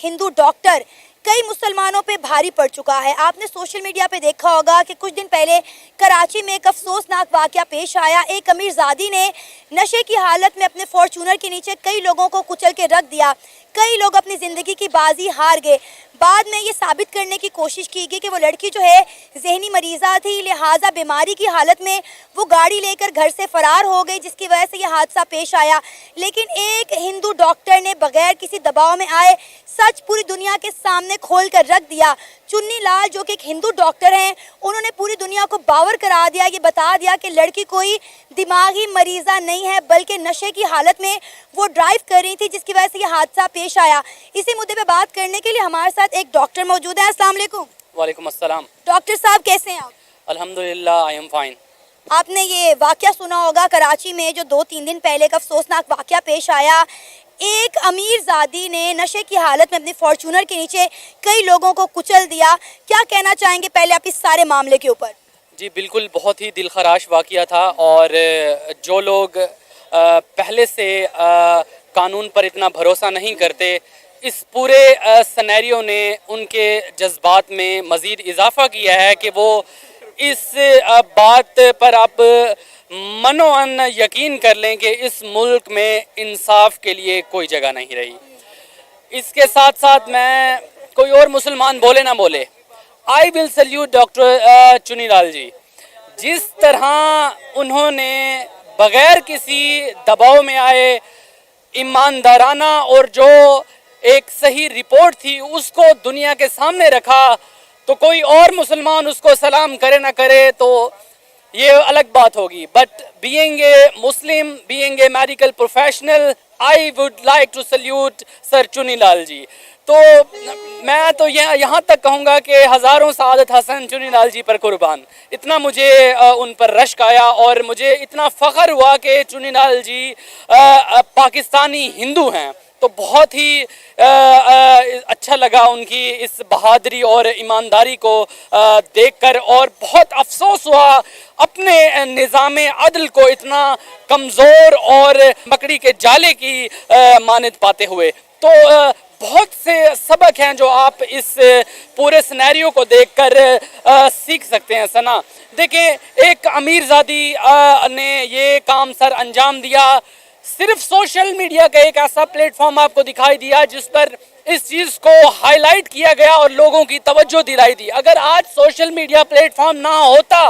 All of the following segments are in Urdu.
ہندو ڈاکٹر کئی مسلمانوں پہ بھاری پڑ چکا ہے. آپ نے سوشل میڈیا پہ دیکھا ہوگا کہ کچھ دن پہلے کراچی میں ایک افسوسناک واقعہ پیش آیا. ایک امیر زادی نے نشے کی حالت میں اپنے فارچونر کے نیچے کئی لوگوں کو کچل کے رکھ دیا. کئی لوگ اپنی زندگی کی بازی ہار گئے. بعد میں یہ ثابت کرنے کی کوشش کی گئی کہ وہ لڑکی جو ہے ذہنی مریضہ تھی, لہٰذا بیماری کی حالت میں وہ گاڑی لے کر گھر سے فرار ہو گئی, جس کی وجہ سے یہ حادثہ پیش آیا. لیکن ایک ہندو ڈاکٹر نے بغیر کسی دباؤ میں آئے سچ پوری دنیا کے سامنے کھول کر رکھ دیا. چنی لال جو کہ ایک ہندو ڈاکٹر ہیں, انہوں نے پوری دنیا کو باور کرا دیا, یہ بتا دیا کہ لڑکی کوئی دماغی مریضہ نہیں ہے بلکہ نشے کی حالت میں وہ ڈرائیو کر رہی تھی, جس کی وجہ سے یہ حادثہ پیش آیا. اسی مدعے پہ بات کرنے کے لیے ہمارے ساتھ ایک ڈاکٹر موجود ہیں. السلام علیکم. وعلیکم السلام. ڈاکٹر صاحب کیسے ہیں آپ؟ الحمدللہ آئی ایم فائن. آپ نے یہ واقعہ سنا ہوگا کراچی میں جو 2-3 دن پہلے کا افسوسناک واقعہ پیش آیا. ایک امیر زادی نے نشے کی حالت میں اپنے فارچونر کے نیچے کئی لوگوں کو کچل دیا. کیا کہنا چاہیں گے پہلے آپ اس سارے معاملے کے اوپر؟ جی بالکل, بہت ہی دل خراش واقعہ تھا, اور جو لوگ پہلے سے قانون پر اتنا بھروسہ نہیں کرتے, اس پورے سینیریو نے ان کے جذبات میں مزید اضافہ کیا ہے کہ وہ اس بات پر آپ منوعن یقین کر لیں کہ اس ملک میں انصاف کے لیے کوئی جگہ نہیں رہی. اس کے ساتھ ساتھ میں کوئی اور مسلمان بولے نہ بولے, آئی ول سیلیوٹ ڈاکٹر چنی لال جی. جس طرح انہوں نے بغیر کسی دباؤ میں آئے ایماندارانہ اور جو ایک صحیح رپورٹ تھی اس کو دنیا کے سامنے رکھا, تو کوئی اور مسلمان اس کو سلام کرے نہ کرے تو یہ الگ بات ہوگی. But being a Muslim, being a medical professional, I would like to salute sir Chunni Lal جی. تو میں تو یہاں تک کہوں گا کہ ہزاروں سعادت حسن چنی لال جی پر قربان. اتنا مجھے ان پر رشک آیا اور مجھے اتنا فخر ہوا کہ چنی لال جی پاکستانی ہندو ہیں. تو بہت ہی اچھا لگا ان کی اس بہادری اور ایمانداری کو دیکھ کر, اور بہت افسوس ہوا اپنے نظام عدل کو اتنا کمزور اور مکڑی کے جالے کی مانند پاتے ہوئے. تو بہت سے سبق ہیں جو آپ اس پورے سینیریو کو دیکھ کر سیکھ سکتے ہیں. ثنا دیکھیں, ایک امیر زادی نے یہ کام سر انجام دیا. صرف سوشل میڈیا کا ایک ایسا پلیٹ فارم آپ کو دکھائی دیا جس پر اس چیز کو ہائی لائٹ کیا گیا اور لوگوں کی توجہ دلائی دی. اگر آج سوشل میڈیا پلیٹ فارم نہ ہوتا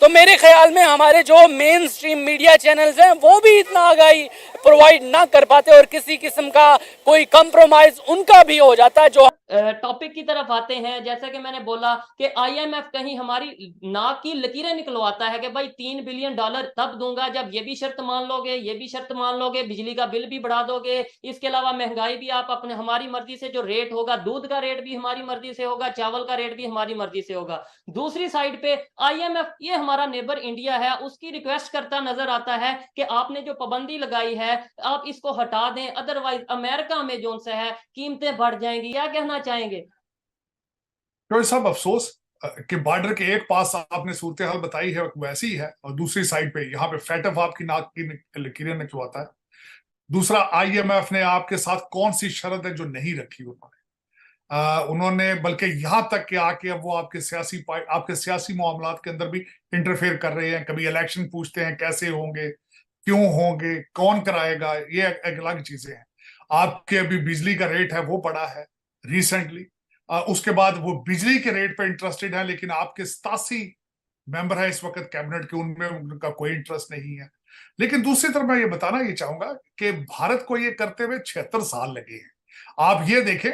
تو میرے خیال میں ہمارے جو مین سٹریم میڈیا چینلز ہیں وہ بھی اتنا آگاہی پرووائڈ نہ کر پاتے, اور کسی قسم کا کوئی کمپرومائز ان کا بھی ہو جاتا. جو ٹاپک کی طرف آتے ہیں, جیسا کہ میں نے بولا کہ آئی ایم ایف کہیں ہماری ناک کی لکیریں نکلواتا ہے کہ بھائی $3 بلین تب دوں گا جب یہ بھی شرط مان لو گے, یہ بھی شرط مان لو گے, بجلی کا بل بھی بڑھا دو گے, اس کے علاوہ مہنگائی بھی آپ اپنے ہماری مرضی سے جو ریٹ ہوگا, دودھ کا ریٹ بھی ہماری مرضی سے ہوگا, چاول کا ریٹ بھی ہماری مرضی سے ہوگا. دوسری سائڈ پہ آئی ایم ایف, یہ ہمارا نیبر انڈیا ہے, اس کی ریکویسٹ کرتا نظر آتا ہے کہ آپ نے جو پابندی لگائی ہے آپ اس کو ہٹا دیں, ادروائز امریکہ میں جو سے ہے قیمتیں بڑھ جائیں گی. کیا کہنا چاہیں گے؟ صاحب افسوس کہ بارڈر کے ایک پاس آپ نے صورتحال بتائی ہے ویسی ہے, اور دوسری سائڈ پہ یہاں پہ فیٹف آپ کی ناک کی لکیریں نکلواتا ہے. دوسرا, آئی ایم ایف نے آپ کے ساتھ کون سی شرط ہے جو نہیں رکھی انہوں نے, بلکہ یہاں تک کہ آ کے اب وہ آپ کے سیاسی معاملات کے اندر بھی انٹرفیئر کر رہے ہیں. کبھی الیکشن پوچھتے ہیں کیسے ہوں گے, کیوں ہوں گے, کون کرائے گا, یہ ایک الگ چیزیں ہیں. آپ کے ابھی بجلی کا ریٹ ہے وہ بڑھا ہے ریسنٹلی, اس کے بعد وہ بجلی کے ریٹ پہ انٹرسٹڈ ہیں, لیکن آپ کے 87 ممبر ہیں اس وقت کیبنٹ کے, ان میں ان کا کوئی انٹرسٹ نہیں ہے. لیکن دوسری طرف میں یہ بتانا یہ چاہوں گا کہ بھارت کو یہ کرتے ہوئے 76 سال لگے ہیں. آپ یہ دیکھیں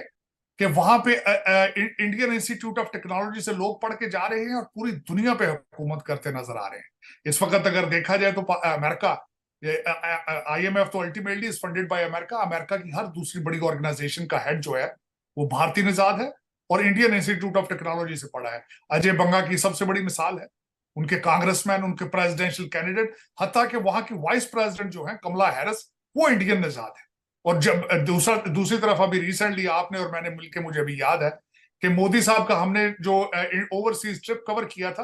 کہ وہاں پہ انڈین انسٹیٹیوٹ آف ٹیکنالوجی سے لوگ پڑھ کے جا رہے ہیں اور پوری دنیا پہ حکومت کرتے نظر آ رہے ہیں. اس وقت اگر دیکھا جائے تو امریکہ, آئی ایم ایف تو الٹیمیٹلی از فنڈیڈ بائی امریکہ. امریکہ کی ہر دوسری بڑی آرگنائزیشن کا ہیڈ جو ہے وہ بھارتی نژاد ہے اور انڈین انسٹیٹیوٹ آف ٹیکنالوجی سے پڑھا ہے. اجے بنگا کی سب سے بڑی مثال ہے, ان کے کانگریس مین, ان کے پریزیڈنشل کینڈیڈیٹ, حتیٰ کہ وہاں کی وائس پریزیڈنٹ جو ہیں کملا ہیرس, وہ انڈین نژاد ہے. اور جب دوسری طرف ابھی ریسنٹلی آپ نے اور میں نے مل کے, مجھے ابھی یاد ہے کہ مودی صاحب کا ہم نے جو اوورسیز ٹرپ کور کیا تھا,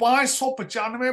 595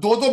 2-2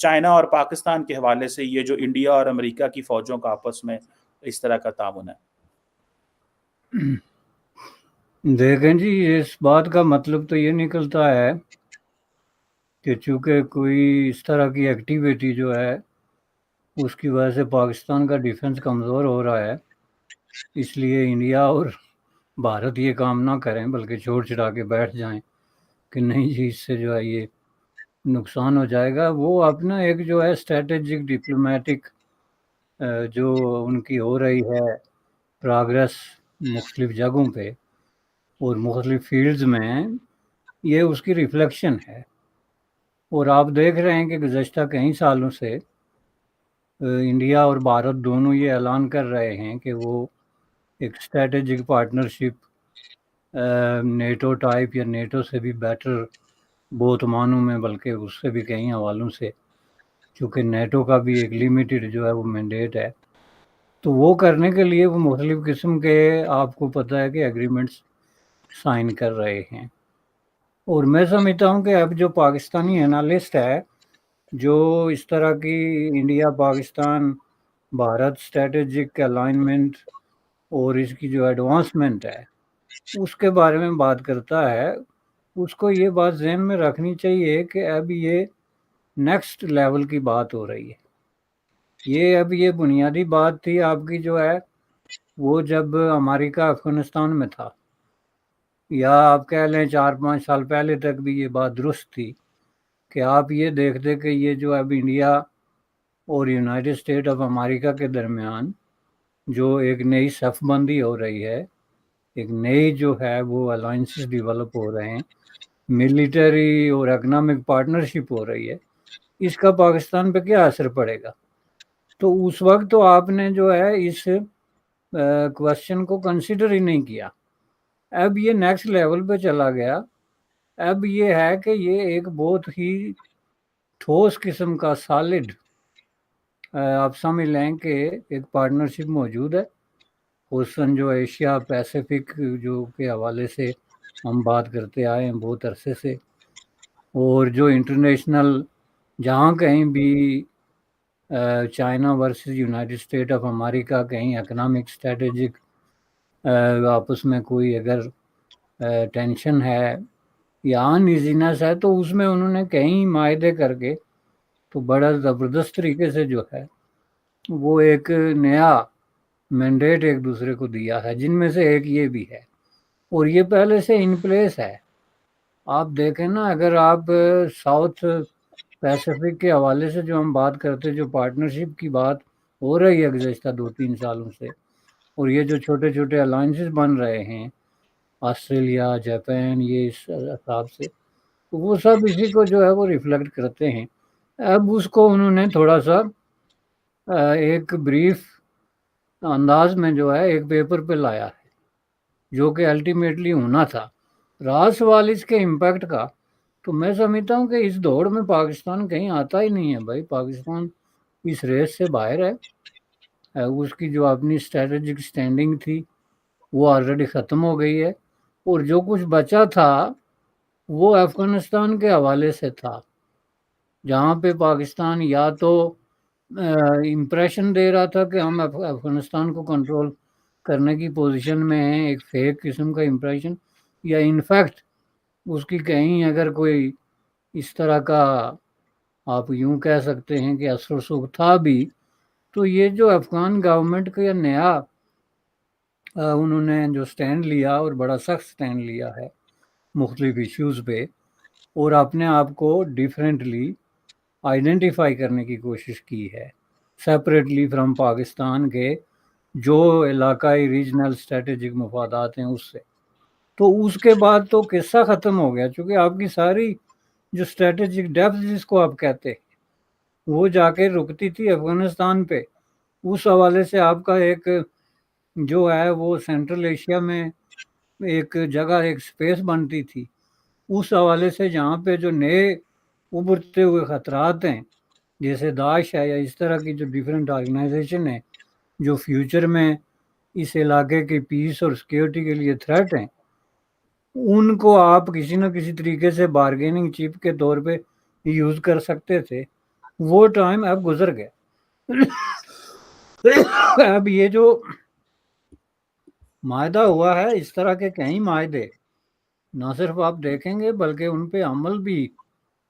چائنا اور پاکستان کے حوالے سے یہ جو انڈیا اور امریکہ کی فوجوں کا آپس میں اس طرح کا تعاون ہے؟ دیکھیں جی، اس بات کا مطلب تو یہ نکلتا ہے کہ چونکہ کوئی اس طرح کی ایکٹیویٹی جو ہے اس کی وجہ سے پاکستان کا ڈیفنس کمزور ہو رہا ہے، اس لیے انڈیا اور بھارت یہ کام نہ کریں بلکہ چھوڑ چھڑا کے بیٹھ جائیں کہ نہیں جی اس سے جو ہے یہ نقصان ہو جائے گا۔ وہ اپنا ایک جو ہے اسٹریٹجک ڈپلومیٹک جو ان کی ہو رہی ہے پروگرس مختلف جگہوں پہ اور مختلف فیلڈز میں، یہ اس کی ریفلیکشن ہے۔ اور آپ دیکھ رہے ہیں کہ گزشتہ کئی سالوں سے انڈیا اور بھارت دونوں یہ اعلان کر رہے ہیں کہ وہ ایک اسٹریٹجک پارٹنرشپ نیٹو ٹائپ یا نیٹو سے بھی بیٹر بہت معنوں میں، بلکہ اس سے بھی کئی حوالوں سے، چونکہ نیٹو کا بھی ایک لیمیٹڈ جو ہے وہ مینڈیٹ ہے، تو وہ کرنے کے لیے وہ مختلف قسم کے آپ کو پتہ ہے کہ ایگریمنٹس سائن کر رہے ہیں۔ اور میں سمجھتا ہوں کہ اب جو پاکستانی انالسٹ ہے جو اس طرح کی India Pakistan Bharat strategic alignment اور اس کی جو ایڈوانسمنٹ ہے اس کے بارے میں بات کرتا ہے، اس کو یہ بات ذہن میں رکھنی چاہیے کہ اب یہ نیکسٹ لیول کی بات ہو رہی ہے۔ یہ بنیادی بات تھی آپ کی جو ہے وہ جب امریکہ افغانستان میں تھا، یا آپ کہہ لیں 4-5 سال پہلے تک بھی یہ بات درست تھی کہ آپ یہ دیکھتے کہ یہ جو اب انڈیا اور یونائٹڈ اسٹیٹ آف امریکہ کے درمیان جو ایک نئی صف بندی ہو رہی ہے، ایک نئی جو ہے وہ الائنسز ڈیولپ ہو رہے ہیں، ملٹری اور اکنامک پارٹنرشپ ہو رہی ہے، اس کا پاکستان پہ کیا اثر پڑے گا؟ تو اس وقت تو آپ نے جو ہے اس کوشچن کو کنسیڈر ہی نہیں کیا۔ اب یہ نیکسٹ لیول پہ چلا گیا، اب یہ ہے کہ یہ ایک بہت ہی ٹھوس قسم کا سالڈ آپ سمجھ لیں کہ ایک پارٹنرشپ موجود ہے، خصوصاً جو ایشیا پیسیفک جو کے حوالے سے ہم بات کرتے آئے ہیں بہت عرصے سے، اور جو انٹرنیشنل جہاں کہیں بھی China versus United State of America کہیں اکنامک اسٹریٹجک آپس میں کوئی اگر ٹینشن ہے یا ان ایزینس ہے تو اس میں انہوں نے کئی معاہدے کر کے تو بڑا زبردست طریقے سے جو ہے وہ ایک نیا مینڈیٹ ایک دوسرے کو دیا ہے، جن میں سے ایک یہ بھی ہے، اور یہ پہلے سے ان پلیس ہے۔ آپ دیکھیں نا، اگر آپ ساؤتھ پیسیفک کے حوالے سے جو ہم بات کرتے، جو پارٹنرشپ کی بات ہو رہی ہے گزشتہ 2-3 سالوں سے، اور یہ جو چھوٹے چھوٹے الائنسز بن رہے ہیں آسٹریلیا، جاپان، یہ اس حساب سے، تو وہ سب اسی کو جو ہے وہ ریفلیکٹ کرتے ہیں۔ اب اس کو انہوں نے تھوڑا سا ایک بریف انداز میں جو ہے ایک پیپر پہ لایا ہے، جو کہ الٹیمیٹلی ہونا تھا۔ رہا سوال اس کے امپیکٹ کا، تو میں سمجھتا ہوں کہ اس دوڑ میں پاکستان کہیں آتا ہی نہیں ہے بھائی، پاکستان اس ریس سے باہر ہے۔ اس کی جو اپنی اسٹریٹجک سٹینڈنگ تھی وہ آلریڈی ختم ہو گئی ہے، اور جو کچھ بچا تھا وہ افغانستان کے حوالے سے تھا، جہاں پہ پاکستان یا تو امپریشن دے رہا تھا کہ ہم افغانستان کو کنٹرول کرنے کی پوزیشن میں ہیں، ایک فیک قسم کا امپریشن، یا انفیکٹ اس کی کہیں اگر کوئی اس طرح کا آپ یوں کہہ سکتے ہیں کہ اثر و رسوخ تھا بھی، تو یہ جو افغان گورنمنٹ کا نیا انہوں نے جو سٹینڈ لیا اور بڑا سخت سٹینڈ لیا ہے مختلف ایشوز پہ، اور اپنے آپ کو ڈیفرنٹلی آئیڈینٹیفائی کرنے کی کوشش کی ہے سیپریٹلی فرام پاکستان کے جو علاقائی ریجنل اسٹریٹجک مفادات ہیں اس سے، تو اس کے بعد تو قصہ ختم ہو گیا، چونکہ آپ کی ساری جو اسٹریٹجک ڈیپتھ جس کو آپ کہتے ہیں وہ جا کے رکتی تھی افغانستان پہ۔ اس حوالے سے آپ کا ایک جو ہے وہ سینٹرل ایشیا میں ایک جگہ ایک سپیس بنتی تھی، اس حوالے سے جہاں پہ جو نئے ابھرتے ہوئے خطرات ہیں جیسے داعش ہے یا اس طرح کی جو ڈیفرنٹ آرگنائزیشن ہیں جو فیوچر میں اس علاقے کی پیس اور سیکیورٹی کے لیے تھریٹ ہیں، ان کو آپ کسی نہ کسی طریقے سے بارگیننگ چپ کے طور پہ یوز کر سکتے تھے، وہ ٹائم اب گزر گیا. اب یہ جو معاہدہ ہوا ہے، اس طرح کے کئی معاہدے نہ صرف آپ دیکھیں گے بلکہ ان پہ عمل بھی